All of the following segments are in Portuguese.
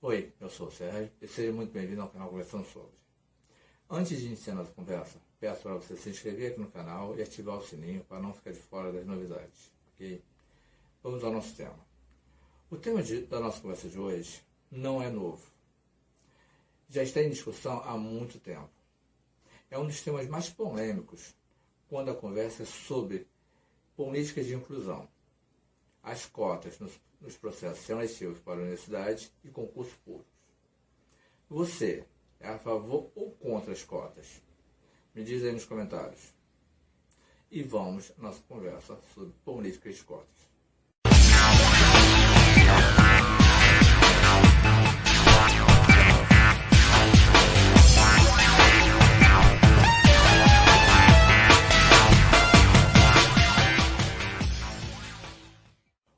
Oi, eu sou o Sérgio e seja muito bem-vindo ao canal Conversando Sobre. Antes de iniciar nossa conversa, peço para você se inscrever aqui no canal e ativar o sininho para não ficar de fora das novidades, ok? Vamos ao nosso tema. O tema da nossa conversa de hoje não é novo. Já está em discussão há muito tempo. É um dos temas mais polêmicos quando a conversa é sobre políticas de inclusão. As cotas nos processos seletivos para a universidade e concursos públicos. Você é a favor ou contra as cotas? Me diz aí nos comentários. E vamos à nossa conversa sobre políticas de cotas.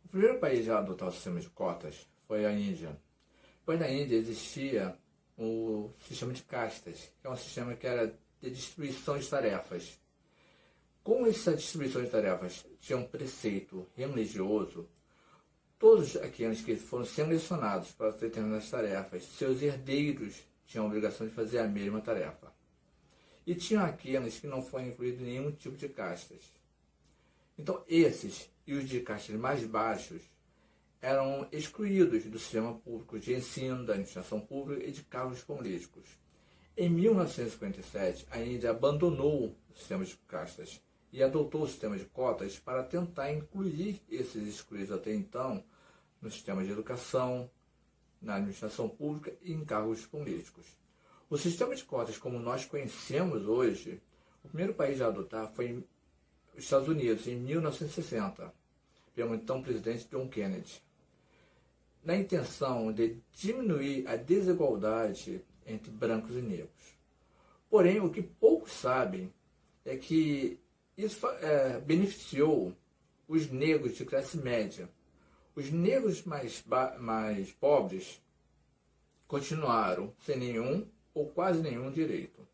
O primeiro país a adotar o sistema de cotas foi a Índia. Pois na Índia existia o sistema de castas, que é um sistema que era de distribuição de tarefas. Como essa distribuição de tarefas tinha um preceito religioso, todos aqueles que foram selecionados para determinadas tarefas, seus herdeiros tinham a obrigação de fazer a mesma tarefa. E tinham aqueles que não foram incluídos em nenhum tipo de castas. Então esses e os de castas mais baixos eram excluídos do sistema público de ensino, da administração pública e de cargos políticos. Em 1957, a Índia abandonou o sistema de castas e adotou o sistema de cotas para tentar incluir esses excluídos até então no sistema de educação, na administração pública e em cargos políticos. O sistema de cotas, como nós conhecemos hoje, o primeiro país a adotar foi os Estados Unidos, em 1960, pelo então presidente John Kennedy, na intenção de diminuir a desigualdade entre brancos e negros. Porém, o que poucos sabem é que isso beneficiou os negros de classe média. Os negros mais pobres continuaram sem nenhum ou quase nenhum direito.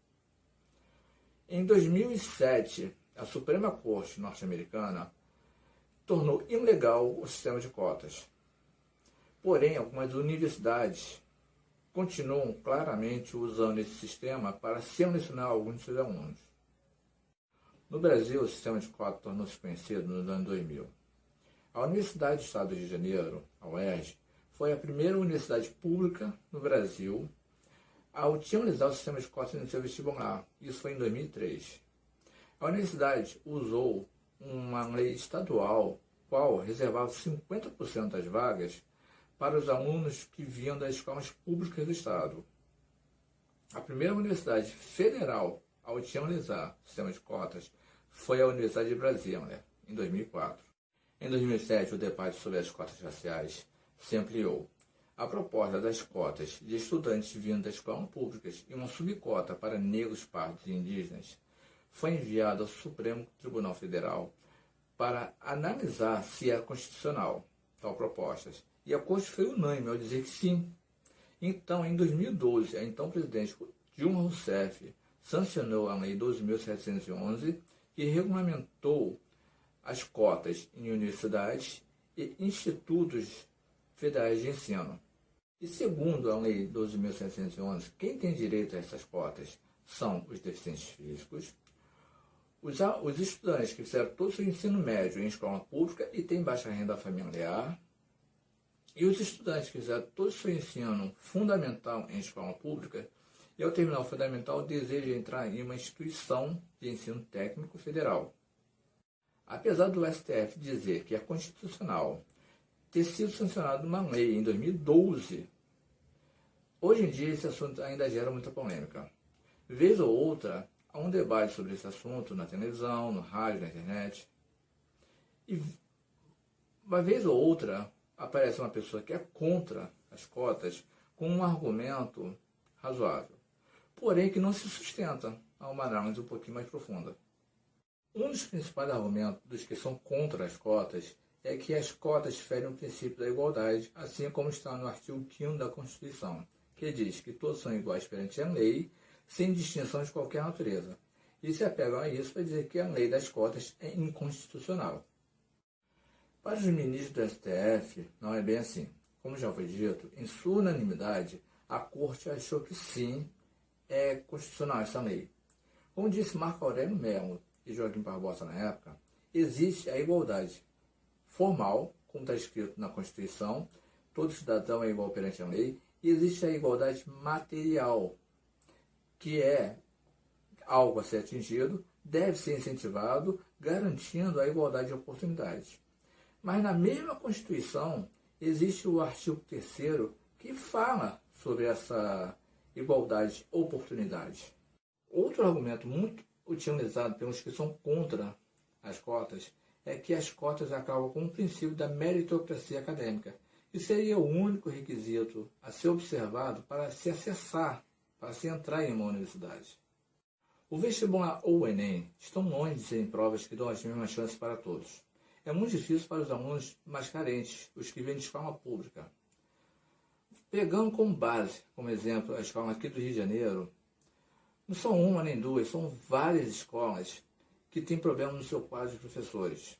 Em 2007, a Suprema Corte norte-americana tornou ilegal o sistema de cotas. Porém, algumas universidades continuam claramente usando esse sistema para selecionar alguns de seus alunos. No Brasil, o sistema de cotas tornou-se conhecido nos anos 2000. A Universidade do Estado do Rio de Janeiro, a UERJ, foi a primeira universidade pública no Brasil a utilizar o sistema de cotas no seu vestibular. Isso foi em 2003. A universidade usou uma lei estadual, qual reservava 50% das vagas para os alunos que vinham das escolas públicas do Estado. A primeira universidade federal a utilizar o sistema de cotas foi a Universidade de Brasília, em 2004. Em 2007, o debate sobre as cotas raciais se ampliou. A proposta das cotas de estudantes vindo das escolas públicas e uma subcota para negros, pardos e indígenas foi enviada ao Supremo Tribunal Federal para analisar se era constitucional tal proposta. E a Corte foi unânime ao dizer que sim. Então, em 2012, a então presidente Dilma Rousseff sancionou a Lei 12.711, que regulamentou as cotas em universidades e institutos federais de ensino. E segundo a Lei 12.711, quem tem direito a essas cotas são os deficientes físicos, os estudantes que fizeram todo o seu ensino médio em escola pública e têm baixa renda familiar, e os estudantes que fizeram todo o seu ensino fundamental em escola pública e ao terminar o fundamental desejam entrar em uma instituição de ensino técnico federal. Apesar do STF dizer que é constitucional ter sido sancionado uma lei em 2012, hoje em dia esse assunto ainda gera muita polêmica. Vez ou outra, há um debate sobre esse assunto na televisão, no rádio, na internet. E uma vez ou outra, aparece uma pessoa que é contra as cotas com um argumento razoável, porém que não se sustenta a uma análise um pouquinho mais profunda. Um dos principais argumentos dos que são contra as cotas é que as cotas ferem o princípio da igualdade, assim como está no artigo 5º da Constituição, que diz que todos são iguais perante a lei, sem distinção de qualquer natureza. E se apegam a isso para dizer que a lei das cotas é inconstitucional. Para os ministros do STF, não é bem assim. como já foi dito, em sua unanimidade, a Corte achou que sim, é constitucional essa lei. Como disse Marco Aurélio Melo e Joaquim Barbosa na época, existe a igualdade formal, como está escrito na Constituição, todo cidadão é igual perante a lei, e existe a igualdade material, que é algo a ser atingido, deve ser incentivado, garantindo a igualdade de oportunidades. Mas na mesma Constituição existe o artigo 3º que fala sobre essa igualdade de oportunidades. Outro argumento muito utilizado pelos que são contra as cotas é que as cotas acabam com o princípio da meritocracia acadêmica, que seria o único requisito a ser observado para se acessar, para se entrar em uma universidade. O vestibular ou o Enem estão longe de serem provas que dão as mesmas chances para todos. É muito difícil para os alunos mais carentes, os que vêm de escola pública. Pegando como base, como exemplo, a escola aqui do Rio de Janeiro, não são uma nem duas, são várias escolas que têm problemas no seu quadro de professores.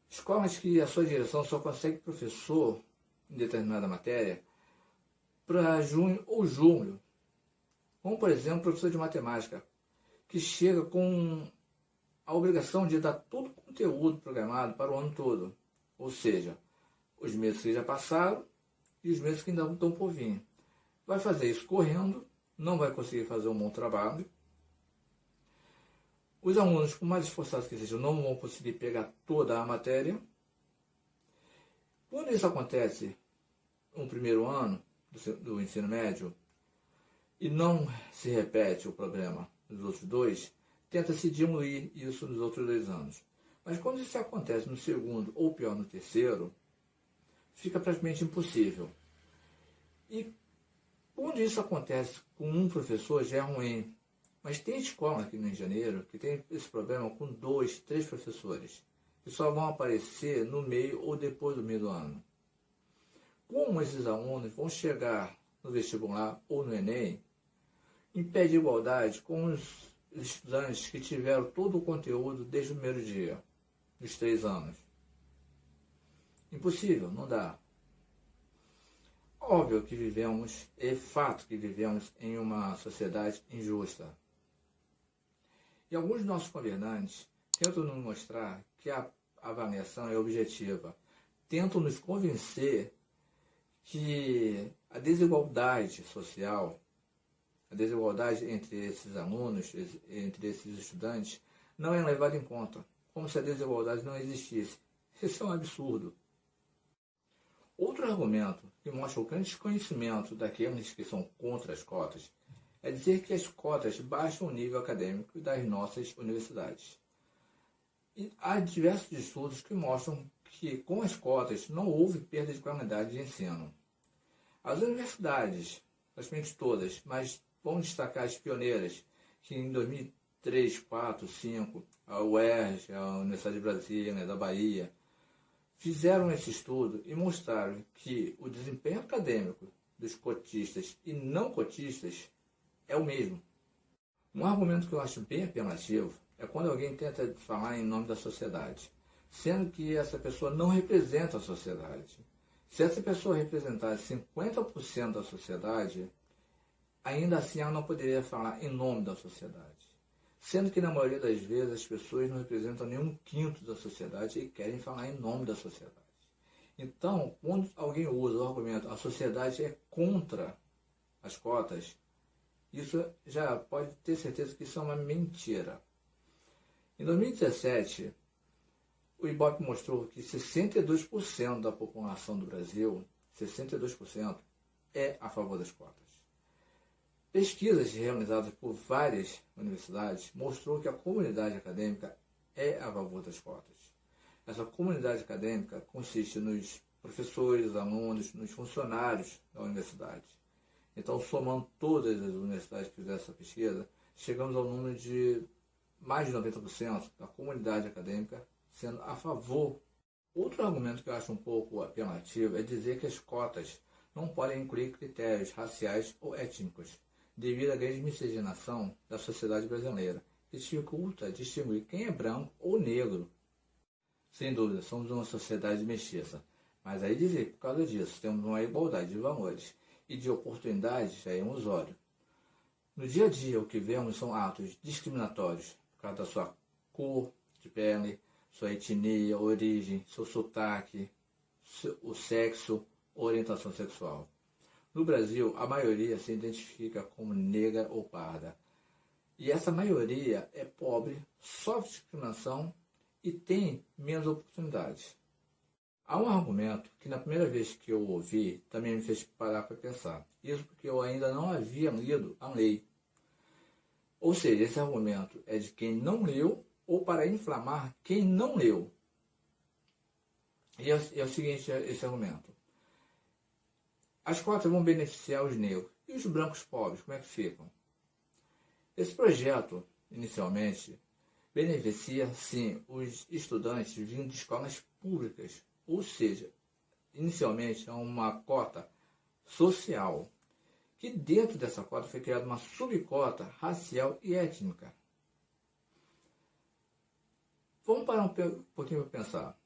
Escolas que a sua direção só consegue professor em determinada matéria para junho ou julho. Como, por exemplo, o professor de matemática, que chega com a obrigação de dar todo o conteúdo programado para o ano todo. Ou seja, os meses que já passaram e os meses que ainda estão por vir. Vai fazer isso correndo, não vai conseguir fazer um bom trabalho. Os alunos, por mais esforçados que sejam, não vão conseguir pegar toda a matéria. Quando isso acontece no primeiro ano do ensino médio, e não se repete o problema nos outros dois, tenta-se diminuir isso nos outros 2 anos. Mas quando isso acontece no segundo, ou pior, no terceiro, fica praticamente impossível. E quando isso acontece com um professor, já é ruim. Mas tem escola aqui no Rio de Janeiro que tem esse problema com 2, 3 professores, que só vão aparecer no meio ou depois do meio do ano. Como esses alunos vão chegar no vestibular ou no Enem, em pé de igualdade com os estudantes que tiveram todo o conteúdo desde o primeiro dia, dos 3 anos? Impossível, não dá. Óbvio que vivemos, é fato que vivemos em uma sociedade injusta. E alguns dos nossos governantes tentam nos mostrar que a avaliação é objetiva, tentam nos convencer que a desigualdade social, a desigualdade entre esses alunos, entre esses estudantes, não é levada em conta, como se a desigualdade não existisse. Isso é um absurdo. Outro argumento que mostra o grande desconhecimento daqueles que são contra as cotas é dizer que as cotas baixam o nível acadêmico das nossas universidades. E há diversos estudos que mostram que com as cotas não houve perda de qualidade de ensino. As universidades, praticamente todas, mas vamos destacar as pioneiras, que em 2003, 4, 5, a UERJ, a Universidade de Brasília, da Bahia, fizeram esse estudo e mostraram que o desempenho acadêmico dos cotistas e não cotistas é o mesmo. Um argumento que eu acho bem apelativo é quando alguém tenta falar em nome da sociedade, sendo que essa pessoa não representa a sociedade. Se essa pessoa representasse 50% da sociedade, ainda assim ela não poderia falar em nome da sociedade. Sendo que na maioria das vezes as pessoas não representam nem 1/5 da sociedade e querem falar em nome da sociedade. Então, quando alguém usa o argumento a sociedade é contra as cotas, isso já pode ter certeza que isso é uma mentira. Em 2017, o IBOP mostrou que 62% da população do Brasil, 62%, é a favor das cotas. Pesquisas realizadas por várias universidades mostrou que a comunidade acadêmica é a favor das cotas. Essa comunidade acadêmica consiste nos professores, alunos, nos funcionários da universidade. Então, somando todas as universidades que fizeram essa pesquisa, chegamos ao número de mais de 90% da comunidade acadêmica sendo a favor. Outro argumento que eu acho um pouco apelativo é dizer que as cotas não podem incluir critérios raciais ou étnicos, devido à grande miscigenação da sociedade brasileira, que dificulta distinguir quem é branco ou negro. Sem dúvida, somos uma sociedade mestiça. Mas aí dizer que por causa disso temos uma igualdade de valores e de oportunidades já é ilusório. No dia a dia, o que vemos são atos discriminatórios por causa da sua cor de pele, sua etnia, origem, seu sotaque, o sexo, orientação sexual. No Brasil, a maioria se identifica como negra ou parda. E essa maioria é pobre, sofre discriminação e tem menos oportunidades. Há um argumento que na primeira vez que eu ouvi também me fez parar para pensar. Isso porque eu ainda não havia lido a lei. Ou seja, esse argumento é de quem não leu ou para inflamar quem não leu. E é o seguinte, esse argumento. As cotas vão beneficiar os negros. E os brancos pobres, como é que ficam? Esse projeto, inicialmente, beneficia, sim, os estudantes vindo de escolas públicas. Ou seja, inicialmente é uma cota social, que dentro dessa cota foi criada uma subcota racial e étnica. Vamos parar um pouquinho para pensar.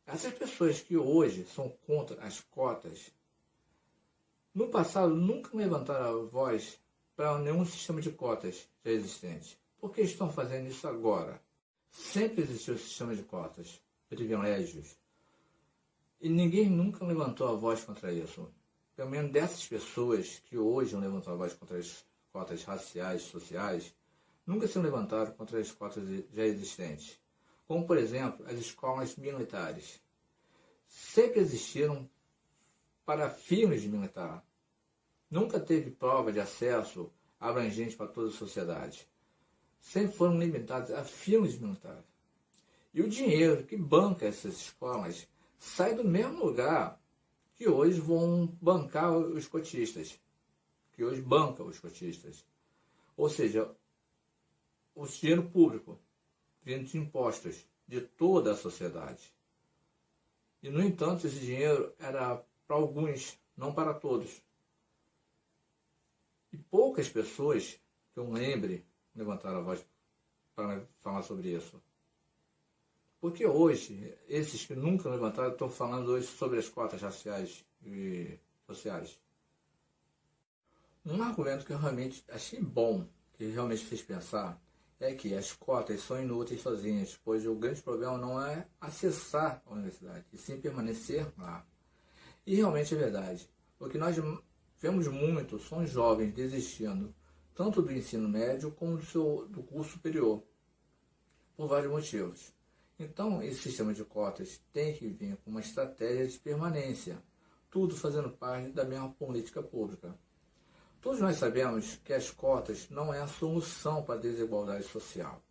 Essas pessoas que hoje são contra as cotas, no passado nunca levantaram a voz para nenhum sistema de cotas já existente. Por que estão fazendo isso agora? Sempre existiu o sistema de cotas, privilégios. E ninguém nunca levantou a voz contra isso. Pelo menos dessas pessoas que hoje não levantam a voz contra as cotas raciais, sociais, nunca se levantaram contra as cotas já existentes. Como, por exemplo, as escolas militares. Sempre existiram para filmes de militar. Nunca teve prova de acesso abrangente para toda a sociedade. Sempre foram limitados a filmes militares. E o dinheiro que banca essas escolas sai do mesmo lugar que hoje vão bancar os cotistas. Que hoje bancam os cotistas. Ou seja, o dinheiro público vindo de impostos de toda a sociedade. E, no entanto, esse dinheiro era para alguns, não para todos. E poucas pessoas, que eu lembre, levantaram a voz para falar sobre isso. Porque hoje, esses que nunca levantaram estão falando hoje sobre as cotas raciais e sociais. Um argumento que eu realmente achei bom, que realmente fez pensar, é que as cotas são inúteis sozinhas, pois o grande problema não é acessar a universidade, e sim permanecer lá. E realmente é verdade. O que nós vemos muito são jovens desistindo, tanto do ensino médio como do curso superior, por vários motivos. Então, esse sistema de cotas tem que vir com uma estratégia de permanência, tudo fazendo parte da mesma política pública. Todos nós sabemos que as cotas não é a solução para a desigualdade social.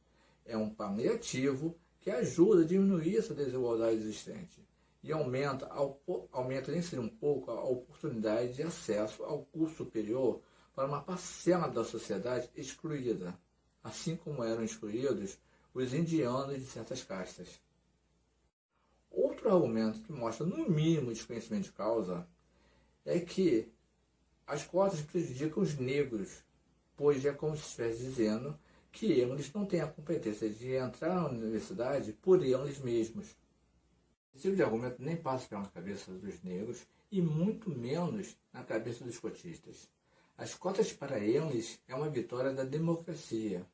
É um paliativo que ajuda a diminuir essa desigualdade existente e aumenta nem seria um pouco a oportunidade de acesso ao curso superior para uma parcela da sociedade excluída, assim como eram excluídos os indianos de certas castas. Outro argumento que mostra, no mínimo, desconhecimento de causa é que as cotas prejudicam os negros, pois é como se estivesse dizendo que eles não têm a competência de entrar na universidade por eles mesmos. Esse tipo de argumento nem passa pela cabeça dos negros e muito menos na cabeça dos cotistas. As cotas para eles é uma vitória da democracia.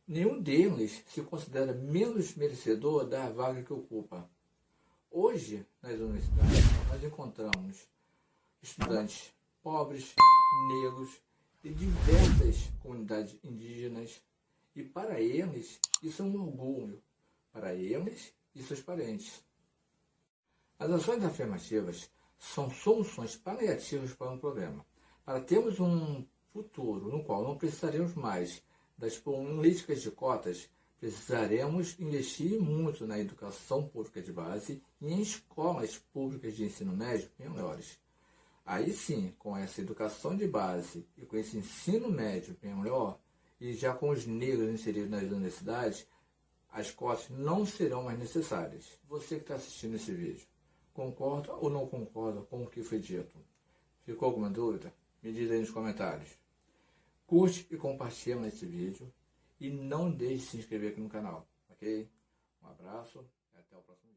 Nenhum deles se considera menos merecedor da vaga que ocupa. Hoje, nas universidades, nós encontramos estudantes pobres, negros e diversas comunidades indígenas. E para eles, isso é um orgulho. Para eles e seus parentes. As ações afirmativas são soluções paliativas para um problema. Para termos um futuro no qual não precisaremos mais das políticas de cotas, precisaremos investir muito na educação pública de base e em escolas públicas de ensino médio melhores. Aí sim, com essa educação de base e com esse ensino médio melhor, e já com os negros inseridos nas universidades, as cotas não serão mais necessárias. Você que está assistindo esse vídeo, concorda ou não concorda com o que foi dito? Ficou alguma dúvida? Me diz aí nos comentários. Curte e compartilha esse vídeo e não deixe de se inscrever aqui no canal, ok? Um abraço e até o próximo vídeo.